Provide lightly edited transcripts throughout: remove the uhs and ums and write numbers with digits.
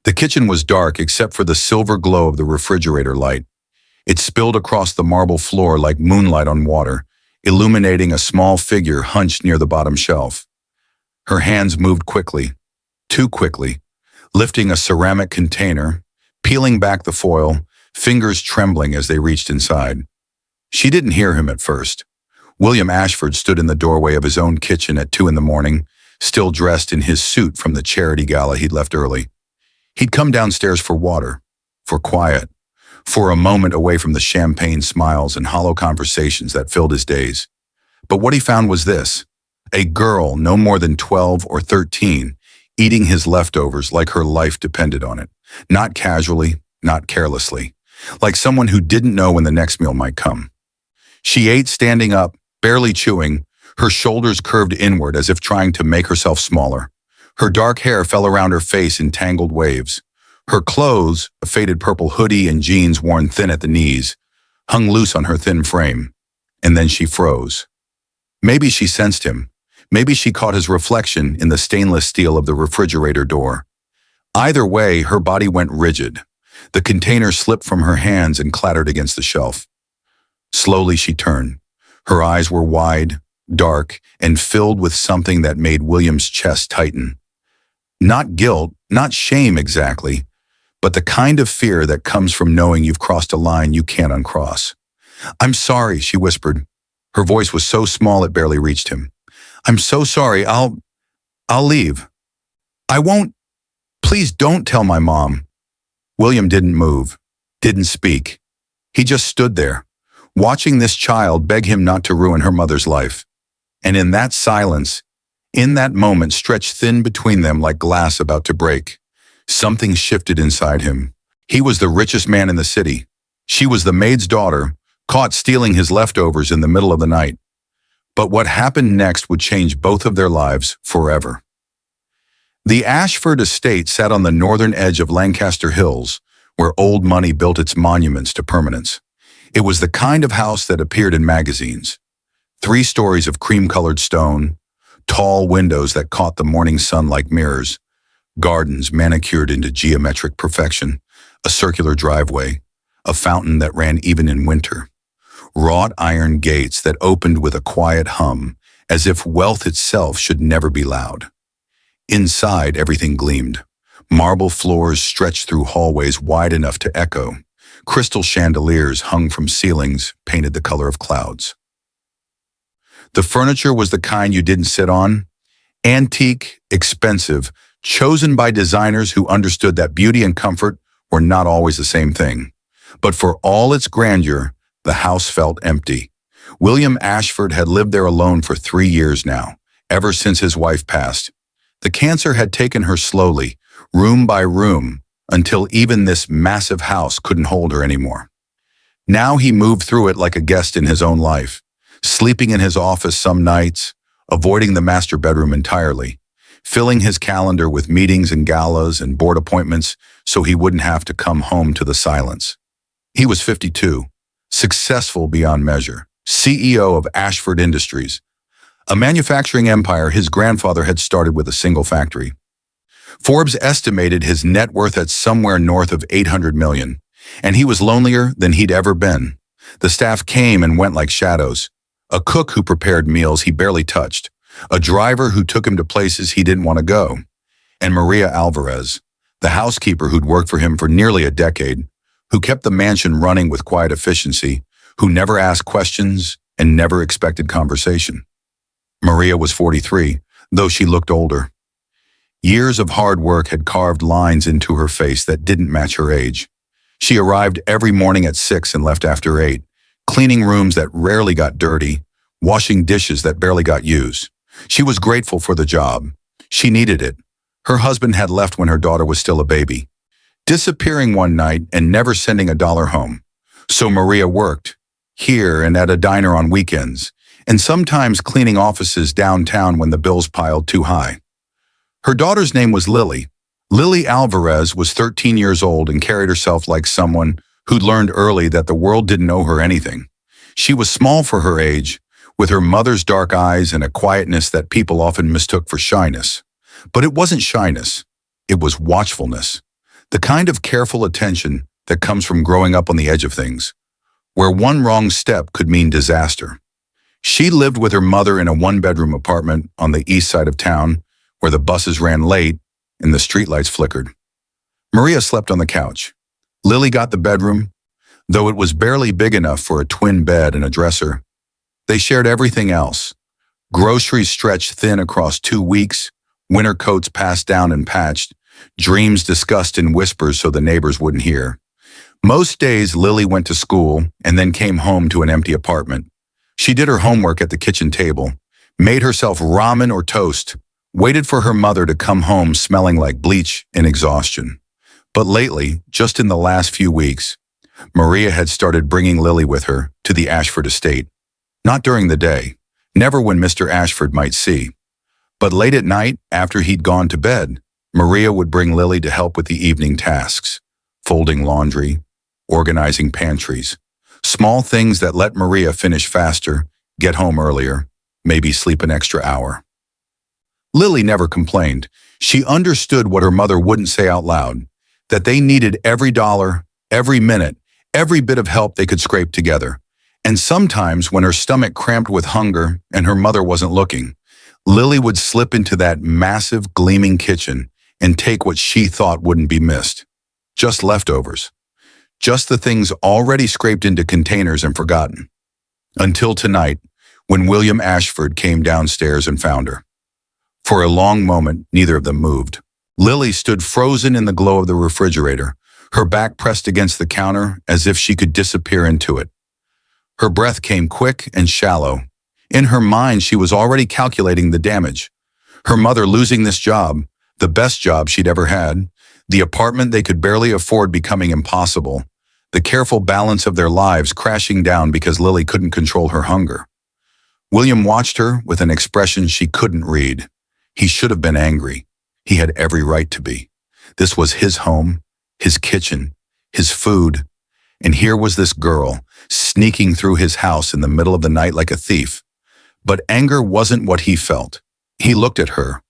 The kitchen was dark except for the silver glow of the refrigerator light. It spilled across the marble floor like moonlight on water, illuminating a small figure hunched near the bottom shelf. Her hands moved quickly, too quickly, lifting a ceramic container, peeling back the foil, fingers trembling as they reached inside. She didn't hear him at first. William Ashford stood in the doorway of his own kitchen at 2 a.m, still dressed in his suit from the charity gala he'd left early. He'd come downstairs for water, for quiet, for a moment away from the champagne smiles and hollow conversations that filled his days. But what he found was this: a girl no more than 12 or 13, eating his leftovers like her life depended on it. Not casually, not carelessly, like someone who didn't know when the next meal might come. She ate standing up, barely chewing, her shoulders curved inward as if trying to make herself smaller. Her dark hair fell around her face in tangled waves. Her clothes, a faded purple hoodie and jeans worn thin at the knees, hung loose on her thin frame. And then she froze. Maybe she sensed him. Maybe she caught his reflection in the stainless steel of the refrigerator door. Either way, her body went rigid. The container slipped from her hands and clattered against the shelf. Slowly she turned. Her eyes were wide, dark, and filled with something that made William's chest tighten. Not guilt, not shame exactly, but the kind of fear that comes from knowing you've crossed a line you can't uncross. "I'm sorry," she whispered. Her voice was so small it barely reached him. "I'm so sorry. I'll leave. I won't. Please don't tell my mom." William didn't move, didn't speak. He just stood there, watching this child beg him not to ruin her mother's life. And in that silence, in that moment stretched thin between them like glass about to break, something shifted inside him. He was the richest man in the city. She was the maid's daughter, caught stealing his leftovers in the middle of the night. But what happened next would change both of their lives forever. The Ashford estate sat on the northern edge of Lancaster Hills, where old money built its monuments to permanence. It was the kind of house that appeared in magazines. 3 stories of cream-colored stone, tall windows that caught the morning sun like mirrors, gardens manicured into geometric perfection, a circular driveway, a fountain that ran even in winter, wrought iron gates that opened with a quiet hum, as if wealth itself should never be loud. Inside, everything gleamed. Marble floors stretched through hallways wide enough to echo. Crystal chandeliers hung from ceilings, painted the color of clouds. The furniture was the kind you didn't sit on. Antique, expensive, chosen by designers who understood that beauty and comfort were not always the same thing. But for all its grandeur, the house felt empty. William Ashford had lived there alone for 3 years now, ever since his wife passed. The cancer had taken her slowly, room by room, until even this massive house couldn't hold her anymore. Now he moved through it like a guest in his own life, sleeping in his office some nights, avoiding the master bedroom entirely, filling his calendar with meetings and galas and board appointments so he wouldn't have to come home to the silence. He was 52, successful beyond measure, CEO of Ashford Industries, a manufacturing empire his grandfather had started with a single factory. Forbes estimated his net worth at somewhere north of $800 million, and he was lonelier than he'd ever been. The staff came and went like shadows. A cook who prepared meals he barely touched, a driver who took him to places he didn't want to go, and Maria Alvarez, the housekeeper who'd worked for him for nearly a decade, who kept the mansion running with quiet efficiency, who never asked questions and never expected conversation. Maria was 43, though she looked older. Years of hard work had carved lines into her face that didn't match her age. She arrived every morning at 6 and left after 8, cleaning rooms that rarely got dirty, washing dishes that barely got used. She was grateful for the job. She needed it. Her husband had left when her daughter was still a baby, disappearing one night and never sending a dollar home. So Maria worked, here and at a diner on weekends, and sometimes cleaning offices downtown when the bills piled too high. Her daughter's name was Lily. Lily Alvarez was 13 years old and carried herself like someone who'd learned early that the world didn't owe her anything. She was small for her age, with her mother's dark eyes and a quietness that people often mistook for shyness. But it wasn't shyness. It was watchfulness. The kind of careful attention that comes from growing up on the edge of things, where one wrong step could mean disaster. She lived with her mother in a one-bedroom apartment on the east side of town, where the buses ran late and the streetlights flickered. Maria slept on the couch. Lily got the bedroom, though it was barely big enough for a twin bed and a dresser. They shared everything else. Groceries stretched thin across 2 weeks, winter coats passed down and patched, dreams discussed in whispers so the neighbors wouldn't hear. Most days, Lily went to school and then came home to an empty apartment. She did her homework at the kitchen table, made herself ramen or toast, waited for her mother to come home smelling like bleach and exhaustion. But lately, just in the last few weeks, Maria had started bringing Lily with her to the Ashford estate. Not during the day, never when Mr. Ashford might see. But late at night, after he'd gone to bed, Maria would bring Lily to help with the evening tasks, folding laundry, organizing pantries, small things that let Maria finish faster, get home earlier, maybe sleep an extra hour. Lily never complained. She understood what her mother wouldn't say out loud, that they needed every dollar, every minute, every bit of help they could scrape together. And sometimes when her stomach cramped with hunger and her mother wasn't looking, Lily would slip into that massive, gleaming kitchen and take what she thought wouldn't be missed. Just leftovers. Just the things already scraped into containers and forgotten. Until tonight, when William Ashford came downstairs and found her. For a long moment, neither of them moved. Lily stood frozen in the glow of the refrigerator, her back pressed against the counter as if she could disappear into it. Her breath came quick and shallow. In her mind, she was already calculating the damage. Her mother losing this job, the best job she'd ever had, the apartment they could barely afford becoming impossible, the careful balance of their lives crashing down because Lily couldn't control her hunger. William watched her with an expression she couldn't read. He should have been angry. He had every right to be. This was his home, his kitchen, his food, and here was this girl sneaking through his house in the middle of the night like a thief. But anger wasn't what he felt. He looked at her,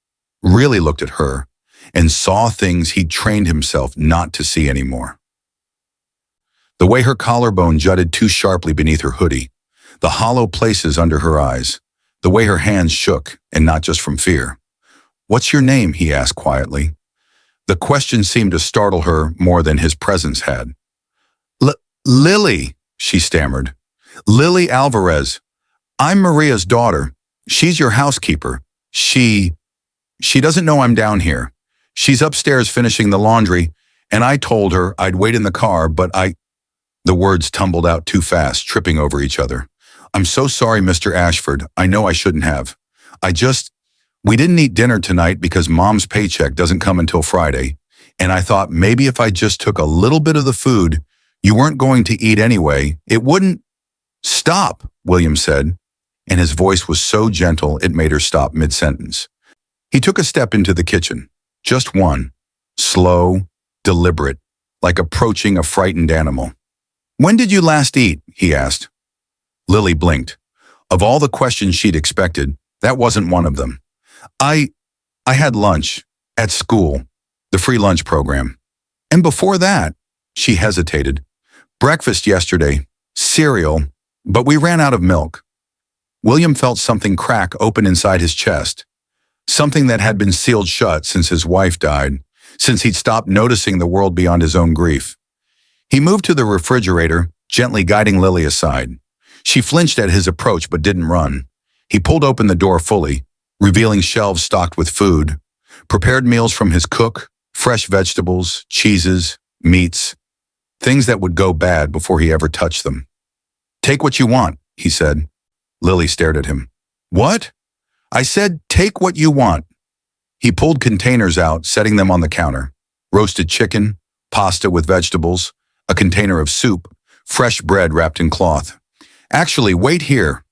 really looked at her, and saw things he'd trained himself not to see anymore. The way her collarbone jutted too sharply beneath her hoodie, the hollow places under her eyes, the way her hands shook, and not just from fear. "What's your name?" he asked quietly. The question seemed to startle her more than his presence had. Lily, she stammered. "Lily Alvarez. I'm Maria's daughter. She's your housekeeper. She doesn't know I'm down here. She's upstairs finishing the laundry, and I told her I'd wait in the car, but The words tumbled out too fast, tripping over each other. "I'm so sorry, Mr. Ashford. I know I shouldn't have. We didn't eat dinner tonight because Mom's paycheck doesn't come until Friday, and I thought maybe if I just took a little bit of the food you weren't going to eat anyway, it wouldn't—" "Stop," William said, and his voice was so gentle it made her stop mid-sentence. He took a step into the kitchen, just one, slow, deliberate, like approaching a frightened animal. "When did you last eat?" he asked. Lily blinked. Of all the questions she'd expected, that wasn't one of them. I had lunch, at school, the free lunch program. And before that," she hesitated. "Breakfast yesterday, cereal, but we ran out of milk." William felt something crack open inside his chest, something that had been sealed shut since his wife died, since he'd stopped noticing the world beyond his own grief. He moved to the refrigerator, gently guiding Lily aside. She flinched at his approach but didn't run. He pulled open the door fully, revealing shelves stocked with food, prepared meals from his cook, fresh vegetables, cheeses, meats, things that would go bad before he ever touched them. "Take what you want," he said. Lily stared at him. "What?" "I said, take what you want." He pulled containers out, setting them on the counter. Roasted chicken, pasta with vegetables, a container of soup, fresh bread wrapped in cloth. "Actually, wait here."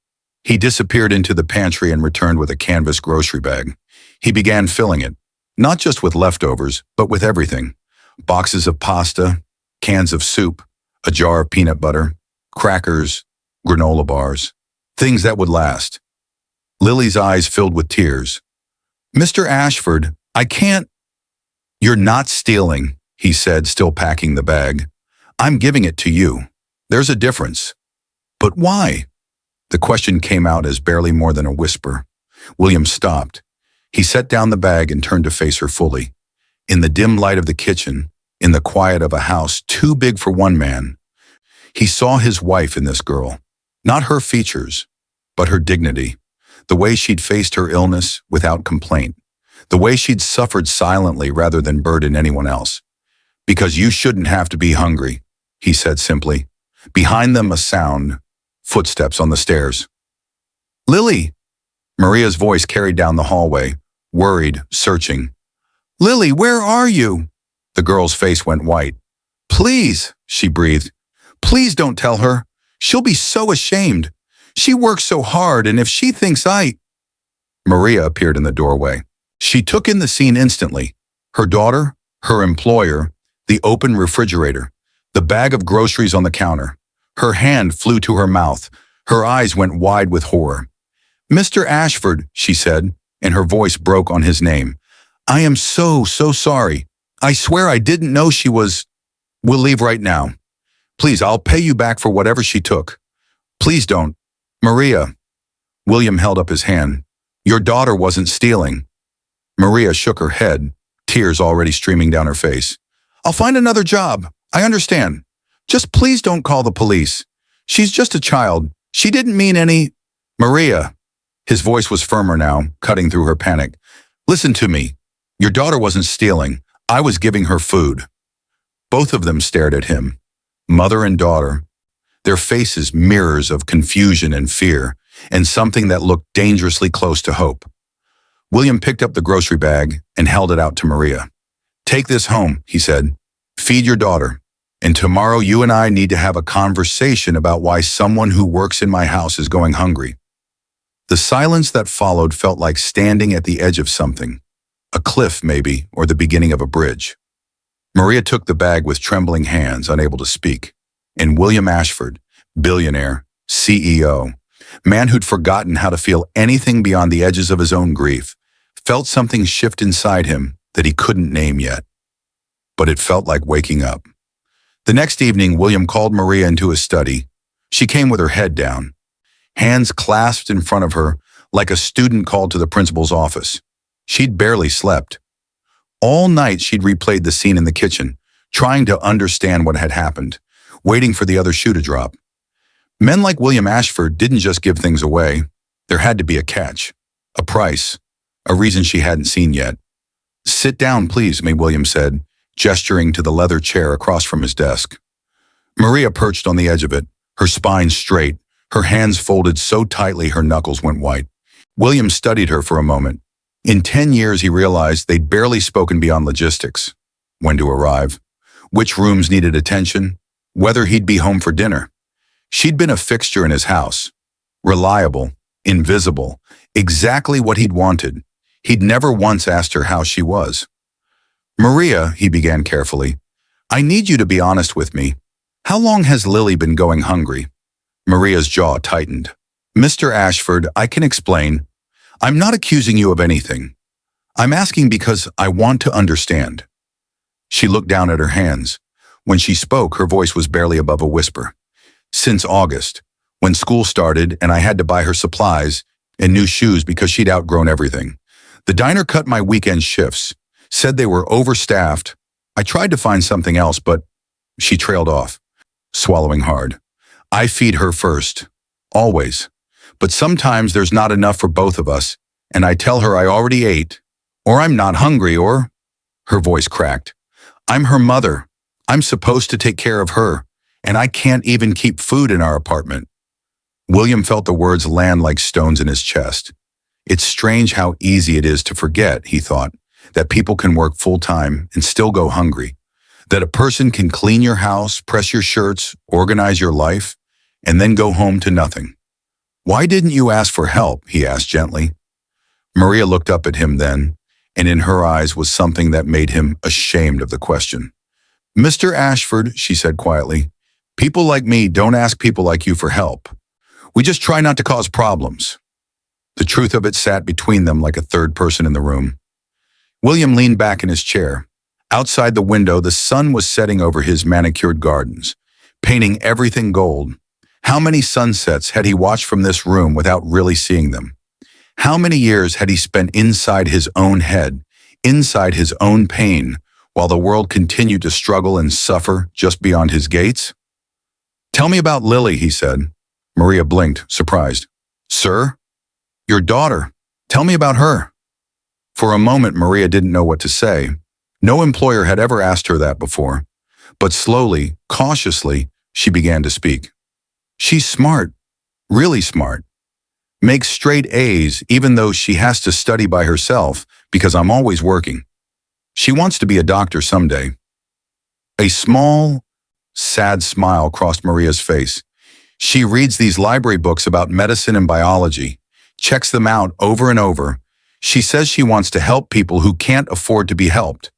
He disappeared into the pantry and returned with a canvas grocery bag. He began filling it, not just with leftovers, but with everything. Boxes of pasta, cans of soup, a jar of peanut butter, crackers, granola bars, things that would last. Lily's eyes filled with tears. "Mr. Ashford, I can't—" "You're not stealing," he said, still packing the bag. I'm giving it to you. There's a difference. But why? The question came out as barely more than a whisper. William stopped. He set down the bag and turned to face her fully. In the dim light of the kitchen, in the quiet of a house too big for one man, he saw his wife in this girl. Not her features, but her dignity. The way she'd faced her illness without complaint. The way she'd suffered silently rather than burden anyone else. Because you shouldn't have to be hungry, he said simply. Behind them a sound, footsteps on the stairs. Lily! Maria's voice carried down the hallway, worried, searching. Lily, where are you? The girl's face went white. Please, she breathed. Please don't tell her. She'll be so ashamed. She works so hard, and if she thinks Maria appeared in the doorway. She took in the scene instantly. Her daughter, her employer, the open refrigerator, the bag of groceries on the counter. Her hand flew to her mouth. Her eyes went wide with horror. Mr. Ashford, she said, and her voice broke on his name. I am so sorry. I swear I didn't know she was… We'll leave right now. Please, I'll pay you back for whatever she took. Please don't. Maria. William held up his hand. Your daughter wasn't stealing. Maria shook her head, tears already streaming down her face. I'll find another job. I understand. Just please don't call the police. She's just a child. She didn't mean any… Maria. His voice was firmer now, cutting through her panic. Listen to me. Your daughter wasn't stealing. I was giving her food. Both of them stared at him, mother and daughter, their faces mirrors of confusion and fear, and something that looked dangerously close to hope. William picked up the grocery bag and held it out to Maria. Take this home, he said. Feed your daughter. And tomorrow you and I need to have a conversation about why someone who works in my house is going hungry. The silence that followed felt like standing at the edge of something. A cliff, maybe, or the beginning of a bridge. Maria took the bag with trembling hands, unable to speak. And William Ashford, billionaire, CEO, man who'd forgotten how to feel anything beyond the edges of his own grief, felt something shift inside him that he couldn't name yet. But it felt like waking up. The next evening, William called Maria into his study. She came with her head down, hands clasped in front of her like a student called to the principal's office. She'd barely slept. All night she'd replayed the scene in the kitchen, trying to understand what had happened, waiting for the other shoe to drop. Men like William Ashford didn't just give things away. There had to be a catch, a price, a reason she hadn't seen yet. Sit down, please, Maid William said, gesturing to the leather chair across from his desk. Maria perched on the edge of it, her spine straight, her hands folded so tightly her knuckles went white. William studied her for a moment. In 10 years, he realized they'd barely spoken beyond logistics. When to arrive, which rooms needed attention, whether he'd be home for dinner. She'd been a fixture in his house. Reliable, invisible, exactly what he'd wanted. He'd never once asked her how she was. Maria, he began carefully, I need you to be honest with me. How long has Lily been going hungry? Maria's jaw tightened. Mr. Ashford, I can explain. I'm not accusing you of anything. I'm asking because I want to understand. She looked down at her hands. When she spoke, her voice was barely above a whisper. Since August, when school started and I had to buy her supplies and new shoes because she'd outgrown everything. The diner cut my weekend shifts, said they were overstaffed. I tried to find something else, but she trailed off, swallowing hard. I feed her first, always. But sometimes there's not enough for both of us, and I tell her I already ate, or I'm not hungry, or… Her voice cracked. I'm her mother. I'm supposed to take care of her, and I can't even keep food in our apartment. William felt the words land like stones in his chest. It's strange how easy it is to forget, he thought, that people can work full-time and still go hungry, that a person can clean your house, press your shirts, organize your life, and then go home to nothing. Why didn't you ask for help? He asked gently. Maria looked up at him then, and in her eyes was something that made him ashamed of the question. Mr. Ashford, she said quietly, people like me don't ask people like you for help. We just try not to cause problems. The truth of it sat between them like a third person in the room. William leaned back in his chair. Outside the window, the sun was setting over his manicured gardens, painting everything gold. How many sunsets had he watched from this room without really seeing them? How many years had he spent inside his own head, inside his own pain, while the world continued to struggle and suffer just beyond his gates? "Tell me about Lily," he said. Maria blinked, surprised. "Sir? Your daughter. Tell me about her." For a moment, Maria didn't know what to say. No employer had ever asked her that before. But slowly, cautiously, she began to speak. "She's smart, really smart. Makes straight A's even though she has to study by herself because I'm always working. She wants to be a doctor someday." A small, sad smile crossed Maria's face. She reads these library books about medicine and biology, checks them out over and over. She says she wants to help people who can't afford to be helped.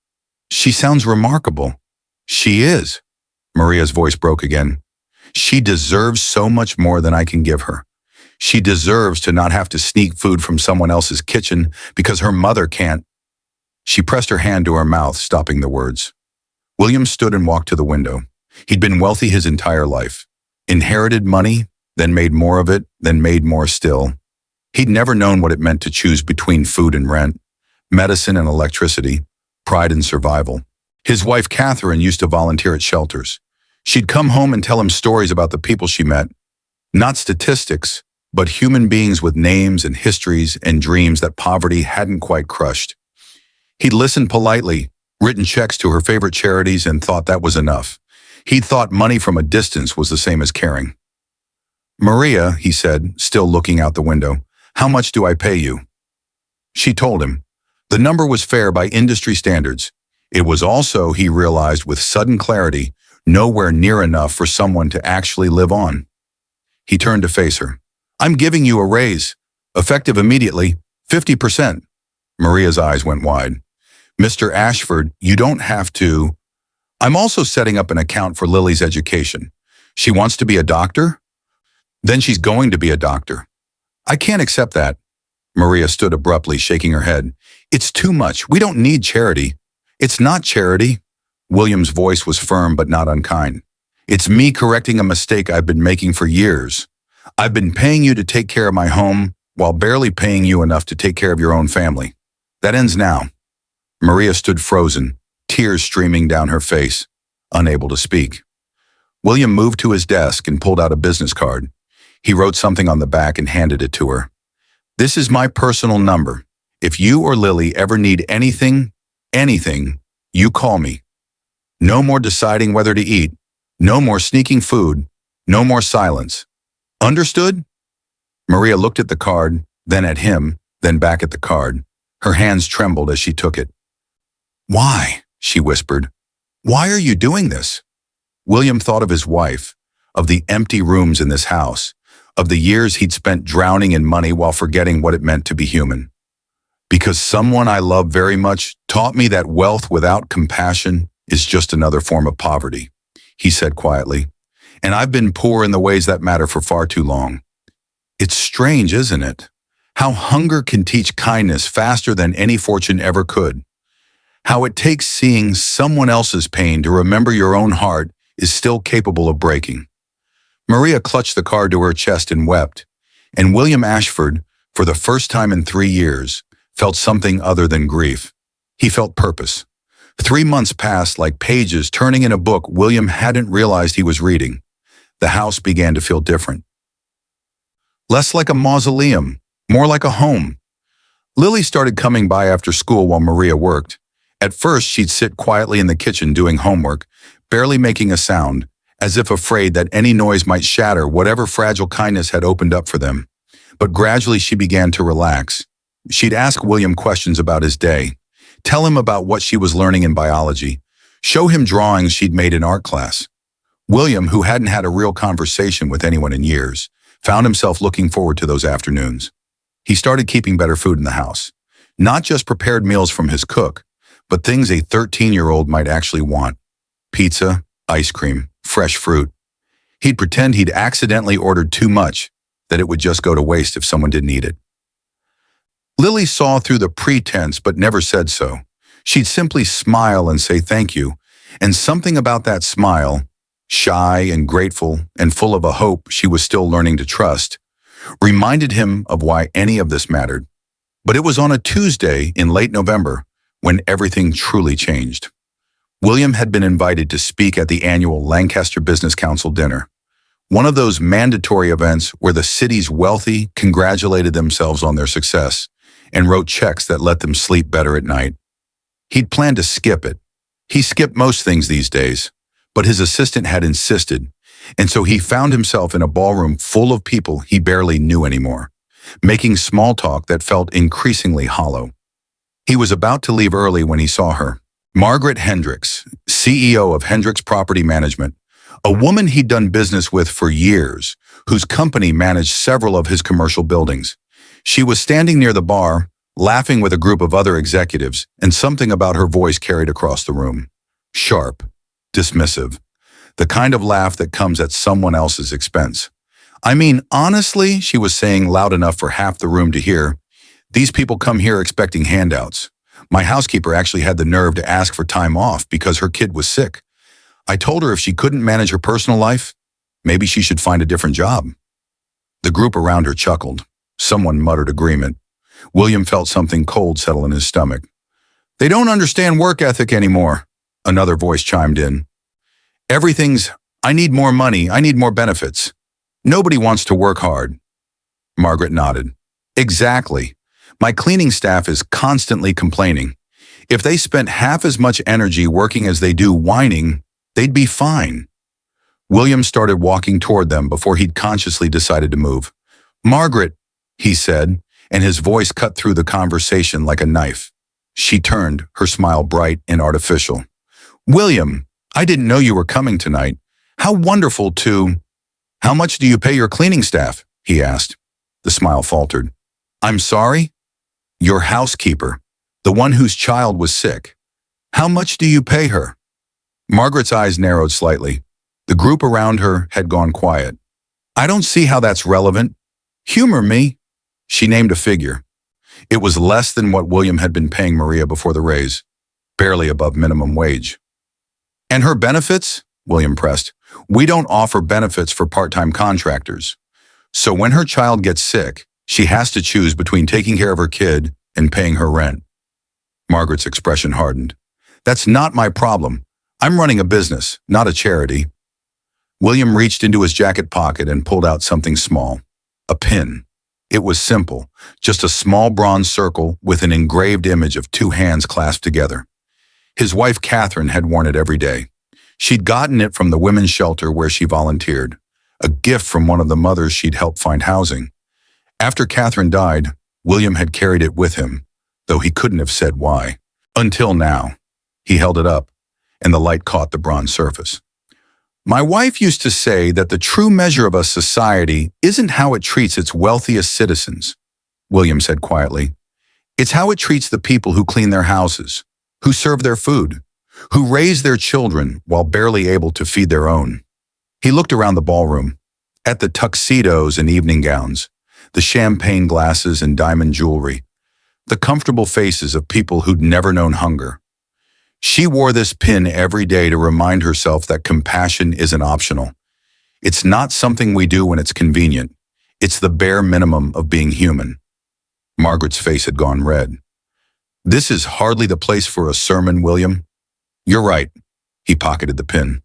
She sounds remarkable. She is. Maria's voice broke again. She deserves so much more than I can give her. She deserves to not have to sneak food from someone else's kitchen because her mother can't. She pressed her hand to her mouth, stopping the words. William stood and walked to the window. He'd been wealthy his entire life. Inherited money, then made more of it, then made more still. He'd never known what it meant to choose between food and rent, medicine and electricity, pride and survival. His wife, Catherine, used to volunteer at shelters. She'd come home and tell him stories about the people she met. Not statistics, but human beings with names and histories and dreams that poverty hadn't quite crushed. He'd listened politely, written checks to her favorite charities, and thought that was enough. He'd thought money from a distance was the same as caring. "Maria," he said, still looking out the window, "how much do I pay you?" She told him. The number was fair by industry standards. It was also, he realized with sudden clarity, nowhere near enough for someone to actually live on. He turned to face her. "I'm giving you a raise, effective immediately, 50%. Maria's eyes went wide. "Mr. Ashford, you don't have to. I'm also setting up an account for Lily's education. She wants to be a doctor? Then she's going to be a doctor. I can't accept that." Maria stood abruptly, shaking her head. "It's too much. We don't need charity." "It's not charity." William's voice was firm but not unkind. "It's me correcting a mistake I've been making for years. I've been paying you to take care of my home while barely paying you enough to take care of your own family. That ends now." Maria stood frozen, tears streaming down her face, unable to speak. William moved to his desk and pulled out a business card. He wrote something on the back and handed it to her. "This is my personal number. If you or Lily ever need anything, you call me. No more deciding whether to eat. No more sneaking food. No more silence. Understood?" Maria looked at the card, then at him, then back at the card. Her hands trembled as she took it. "Why?" she whispered. "Why are you doing this?" William thought of his wife, of the empty rooms in this house, of the years he'd spent drowning in money while forgetting what it meant to be human. "Because someone I love very much taught me that wealth without compassion is just another form of poverty," he said quietly. "And I've been poor in the ways that matter for far too long. It's strange, isn't it? How hunger can teach kindness faster than any fortune ever could. How it takes seeing someone else's pain to remember your own heart is still capable of breaking." Maria clutched the card to her chest and wept, and William Ashford, for the first time in 3 years, felt something other than grief. He felt purpose. 3 months passed like pages turning in a book William hadn't realized he was reading. The house began to feel different. Less like a mausoleum, more like a home. Lily started coming by after school while Maria worked. At first, she'd sit quietly in the kitchen doing homework, barely making a sound, as if afraid that any noise might shatter whatever fragile kindness had opened up for them. But gradually she began to relax. She'd ask William questions about his day, tell him about what she was learning in biology, show him drawings she'd made in art class. William, who hadn't had a real conversation with anyone in years, found himself looking forward to those afternoons. He started keeping better food in the house. Not just prepared meals from his cook, but things a 13-year-old might actually want. Pizza, ice cream, fresh fruit. He'd pretend he'd accidentally ordered too much, that it would just go to waste if someone didn't eat it. Lily saw through the pretense but never said so. She'd simply smile and say thank you, and something about that smile, shy and grateful and full of a hope she was still learning to trust, reminded him of why any of this mattered. But it was on a Tuesday in late November when everything truly changed. William had been invited to speak at the annual Lancaster Business Council dinner, one of those mandatory events where the city's wealthy congratulated themselves on their success and wrote checks that let them sleep better at night. He'd planned to skip it. He skipped most things these days, but his assistant had insisted, and so he found himself in a ballroom full of people he barely knew anymore, making small talk that felt increasingly hollow. He was about to leave early when he saw her. Margaret Hendricks, CEO of Hendricks Property Management, a woman he'd done business with for years, whose company managed several of his commercial buildings. She was standing near the bar, laughing with a group of other executives, and something about her voice carried across the room. Sharp, dismissive, the kind of laugh that comes at someone else's expense. I mean, honestly, she was saying loud enough for half the room to hear, these people come here expecting handouts. My housekeeper actually had the nerve to ask for time off because her kid was sick. I told her if she couldn't manage her personal life, maybe she should find a different job. The group around her chuckled. Someone muttered agreement. William felt something cold settle in his stomach. They don't understand work ethic anymore, another voice chimed in. Everything's, I need more money, I need more benefits. Nobody wants to work hard. Margaret nodded. Exactly. My cleaning staff is constantly complaining. If they spent half as much energy working as they do whining, they'd be fine. William started walking toward them before he'd consciously decided to move. Margaret, he said, and his voice cut through the conversation like a knife. She turned, her smile bright and artificial. William, I didn't know you were coming tonight. How wonderful to... How much do you pay your cleaning staff? He asked. The smile faltered. I'm sorry? Your housekeeper, the one whose child was sick. How much do you pay her? Margaret's eyes narrowed slightly. The group around her had gone quiet. I don't see how that's relevant. Humor me. She named a figure. It was less than what William had been paying Maria before the raise, barely above minimum wage. And her benefits? William pressed. We don't offer benefits for part-time contractors. So when her child gets sick, she has to choose between taking care of her kid and paying her rent. Margaret's expression hardened. That's not my problem. I'm running a business, not a charity. William reached into his jacket pocket and pulled out something small. A pin. It was simple, just a small bronze circle with an engraved image of two hands clasped together. His wife Catherine had worn it every day. She'd gotten it from the women's shelter where she volunteered, a gift from one of the mothers she'd helped find housing. After Catherine died, William had carried it with him, though he couldn't have said why. Until now. He held it up, and the light caught the bronze surface. My wife used to say that the true measure of a society isn't how it treats its wealthiest citizens, William said quietly. It's how it treats the people who clean their houses, who serve their food, who raise their children while barely able to feed their own. He looked around the ballroom, at the tuxedos and evening gowns, the champagne glasses and diamond jewelry, the comfortable faces of people who'd never known hunger. She wore this pin every day to remind herself that compassion isn't optional. It's not something we do when it's convenient. It's the bare minimum of being human. Margaret's face had gone red. This is hardly the place for a sermon, William. You're right. He pocketed the pin.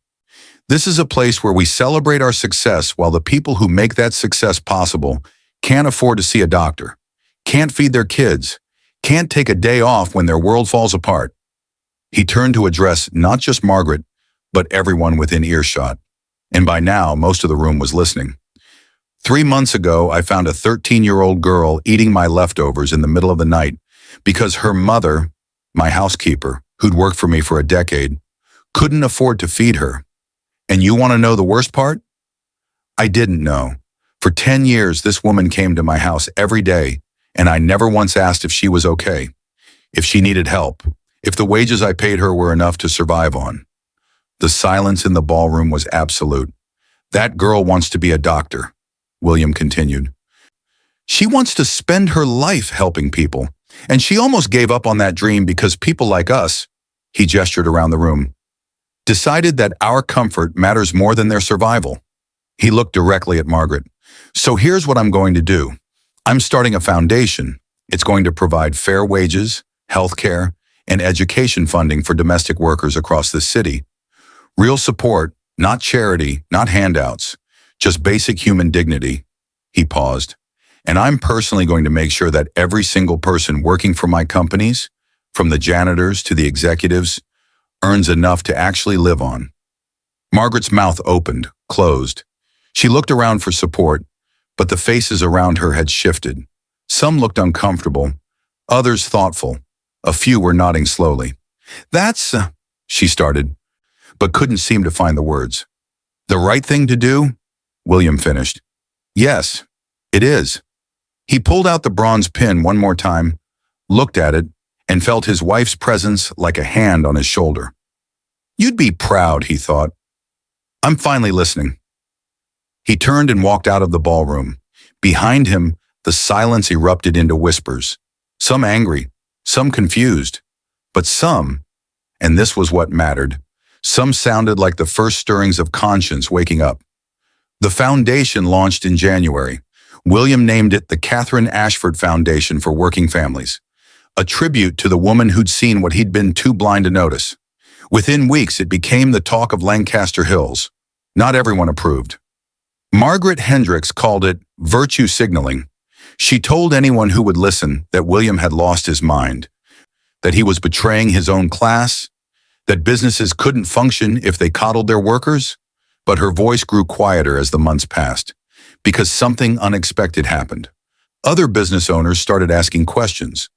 This is a place where we celebrate our success while the people who make that success possible can't afford to see a doctor, can't feed their kids, can't take a day off when their world falls apart. He turned to address not just Margaret, but everyone within earshot. And by now, most of the room was listening. 3 months ago, I found a 13-year-old girl eating my leftovers in the middle of the night because her mother, my housekeeper, who'd worked for me for a decade, couldn't afford to feed her. And you want to know the worst part? I didn't know. For 10 years, this woman came to my house every day, and I never once asked if she was okay, if she needed help, if the wages I paid her were enough to survive on. The silence in the ballroom was absolute. That girl wants to be a doctor, William continued. She wants to spend her life helping people, And she almost gave up on that dream because people like us, he gestured around the room, decided that our comfort matters more than their survival. He looked directly at Margaret. So here's what I'm going to do. I'm starting a foundation. It's going to provide fair wages, health care, and education funding for domestic workers across this city. Real support, not charity, not handouts, just basic human dignity. He paused. And I'm personally going to make sure that every single person working for my companies, from the janitors to the executives, earns enough to actually live on. Margaret's mouth opened, closed. She looked around for support, but the faces around her had shifted. Some looked uncomfortable, others thoughtful. A few were nodding slowly. That's, she started, but couldn't seem to find the words. The right thing to do? William finished. Yes, it is. He pulled out the bronze pin one more time, looked at it, and felt his wife's presence like a hand on his shoulder. You'd be proud, he thought. I'm finally listening. He turned and walked out of the ballroom. Behind him, the silence erupted into whispers, some angry, some confused, but some, and this was what mattered, some sounded like the first stirrings of conscience waking up. The foundation launched in January. William named it the Catherine Ashford Foundation for Working Families, a tribute to the woman who'd seen what he'd been too blind to notice. Within weeks, it became the talk of Lancaster Hills. Not everyone approved. Margaret Hendricks called it virtue signaling. She told anyone who would listen that William had lost his mind, that he was betraying his own class, that businesses couldn't function if they coddled their workers. But her voice grew quieter as the months passed, because something unexpected happened. Other business owners started asking questions.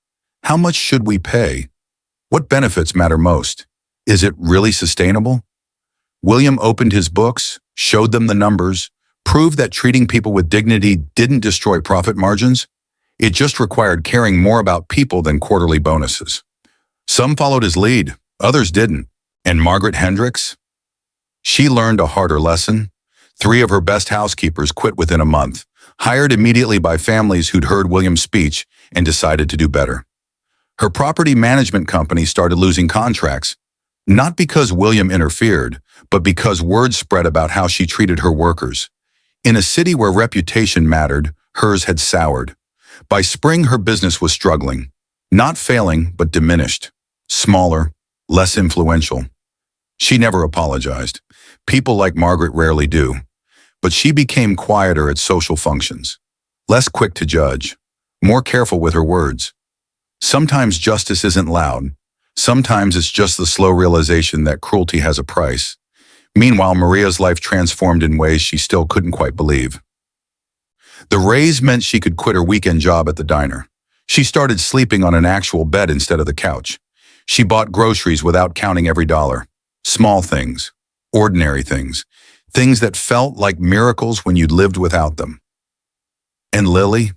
How much should we pay? What benefits matter most? Is it really sustainable? William opened his books, showed them the numbers, proved that treating people with dignity didn't destroy profit margins. It just required caring more about people than quarterly bonuses. Some followed his lead, others didn't. And Margaret Hendricks? She learned a harder lesson. 3 of her best housekeepers quit within a month, hired immediately by families who'd heard William's speech and decided to do better. Her property management company started losing contracts, not because William interfered, but because word spread about how she treated her workers. In a city where reputation mattered, hers had soured. By spring, her business was struggling, not failing, but diminished, smaller, less influential. She never apologized. People like Margaret rarely do. But she became quieter at social functions, less quick to judge, more careful with her words. Sometimes justice isn't loud. Sometimes it's just the slow realization that cruelty has a price. Meanwhile, Maria's life transformed in ways she still couldn't quite believe. The raise meant she could quit her weekend job at the diner. She started sleeping on an actual bed instead of the couch. She bought groceries without counting every dollar. Small things, ordinary things, things that felt like miracles when you'd lived without them. And Lily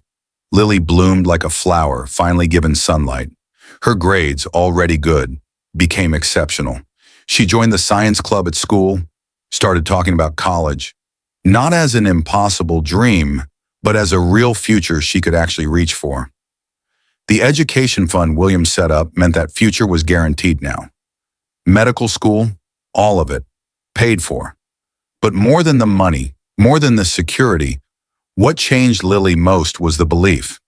bloomed like a flower finally given sunlight. Her grades, already good, became exceptional. She joined the science club at school, started talking about college, not as an impossible dream, but as a real future she could actually reach for. The education fund William set up meant that future was guaranteed now. Medical school, all of it, paid for. But more than the money, more than the security, what changed Lily most was the belief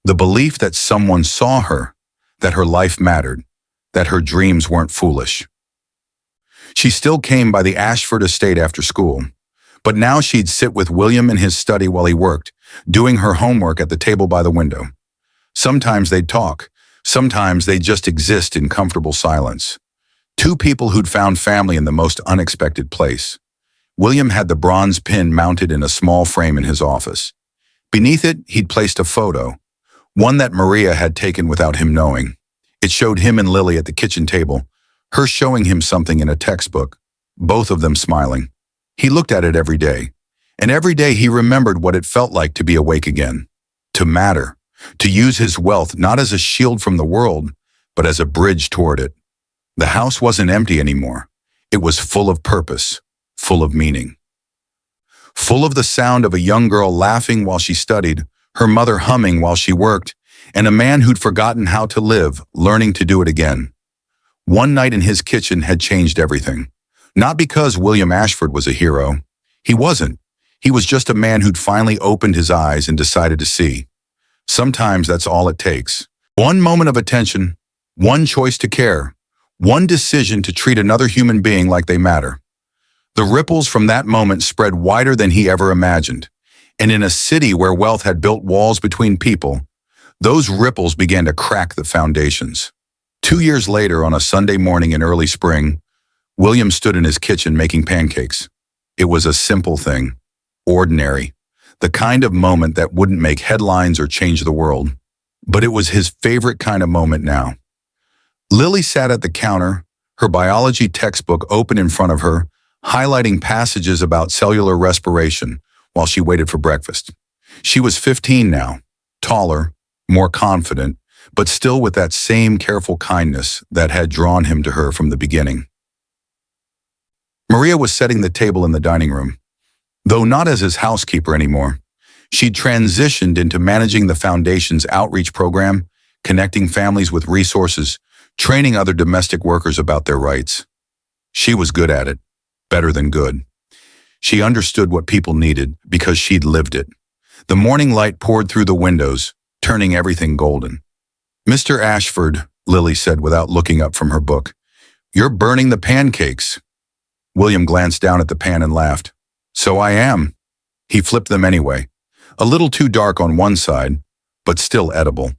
that someone saw her, that her life mattered, that her dreams weren't foolish. She still came by the Ashford estate after school, but now she'd sit with William in his study while he worked, doing her homework at the table by the window. Sometimes they'd talk, sometimes they'd just exist in comfortable silence. 2 people who'd found family in the most unexpected place. William had the bronze pin mounted in a small frame in his office. Beneath it, he'd placed a photo, one that Maria had taken without him knowing. It showed him and Lily at the kitchen table, her showing him something in a textbook, both of them smiling. He looked at it every day, and every day he remembered what it felt like to be awake again, to matter, to use his wealth not as a shield from the world, but as a bridge toward it. The house wasn't empty anymore. It was full of purpose, full of meaning. Full of the sound of a young girl laughing while she studied, her mother humming while she worked, and a man who'd forgotten how to live, learning to do it again. One night in his kitchen had changed everything. Not because William Ashford was a hero. He wasn't. He was just a man who'd finally opened his eyes and decided to see. Sometimes that's all it takes. One moment of attention, one choice to care, one decision to treat another human being like they matter. The ripples from that moment spread wider than he ever imagined. And in a city where wealth had built walls between people, those ripples began to crack the foundations. 2 years later, on a Sunday morning in early spring, William stood in his kitchen making pancakes. It was a simple thing, ordinary, the kind of moment that wouldn't make headlines or change the world. But it was his favorite kind of moment now. Lily sat at the counter, her biology textbook open in front of her, highlighting passages about cellular respiration while she waited for breakfast. She was 15 now, taller, more confident, but still with that same careful kindness that had drawn him to her from the beginning. Maria was setting the table in the dining room. Though not as his housekeeper anymore, she'd transitioned into managing the foundation's outreach program, connecting families with resources, training other domestic workers about their rights. She was good at it, better than good. She understood what people needed because she'd lived it. The morning light poured through the windows, turning everything golden. "Mr. Ashford," Lily said without looking up from her book, "you're burning the pancakes." William glanced down at the pan and laughed. "So I am." He flipped them anyway. A little too dark on one side, but still edible.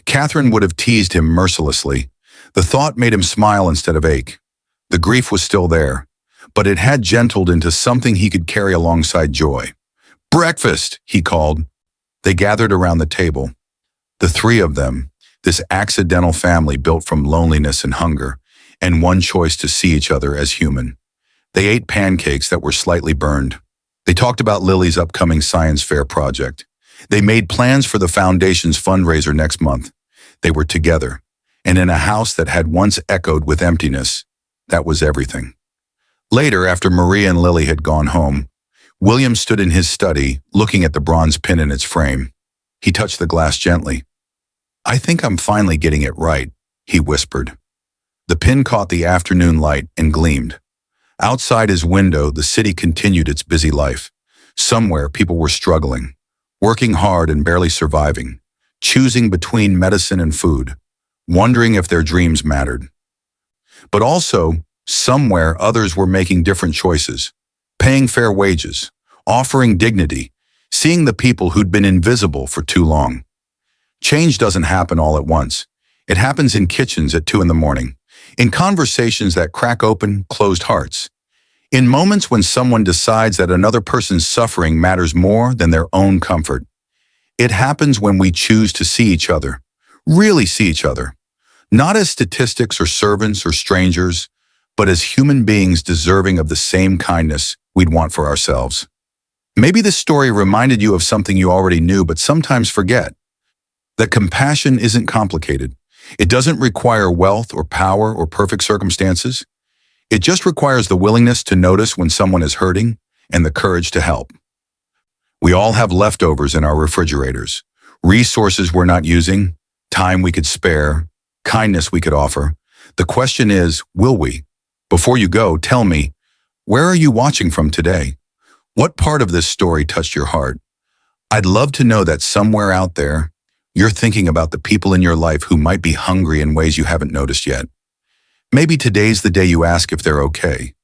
Catherine would have teased him mercilessly. The thought made him smile instead of ache. The grief was still there, but it had gentled into something he could carry alongside joy. "Breakfast," he called. They gathered around the table. The three of them, this accidental family built from loneliness and hunger, and one choice to see each other as human. They ate pancakes that were slightly burned. They talked about Lily's upcoming science fair project. They made plans for the foundation's fundraiser next month. They were together, and in a house that had once echoed with emptiness, that was everything. Later, after Maria and Lily had gone home, William stood in his study, looking at the bronze pin in its frame. He touched the glass gently. "I think I'm finally getting it right," he whispered. The pin caught the afternoon light and gleamed. Outside his window, the city continued its busy life. Somewhere, people were struggling, working hard and barely surviving, choosing between medicine and food, wondering if their dreams mattered. But also, somewhere, others were making different choices, paying fair wages, offering dignity, seeing the people who'd been invisible for too long. Change doesn't happen all at once. It happens in kitchens at 2 in the morning, in conversations that crack open closed hearts, in moments when someone decides that another person's suffering matters more than their own comfort. It happens when we choose to see each other, really see each other, not as statistics or servants or strangers, but as human beings deserving of the same kindness we'd want for ourselves. Maybe this story reminded you of something you already knew but sometimes forget. That compassion isn't complicated. It doesn't require wealth or power or perfect circumstances. It just requires the willingness to notice when someone is hurting and the courage to help. We all have leftovers in our refrigerators, resources we're not using, time we could spare, kindness we could offer. The question is, will we? Before you go, tell me, where are you watching from today? What part of this story touched your heart? I'd love to know that somewhere out there, you're thinking about the people in your life who might be hungry in ways you haven't noticed yet. Maybe today's the day you ask if they're okay.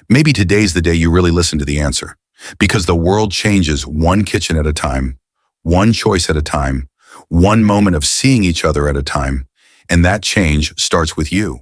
Maybe today's the day you really listen to the answer. Because the world changes one kitchen at a time, one choice at a time, one moment of seeing each other at a time, and that change starts with you.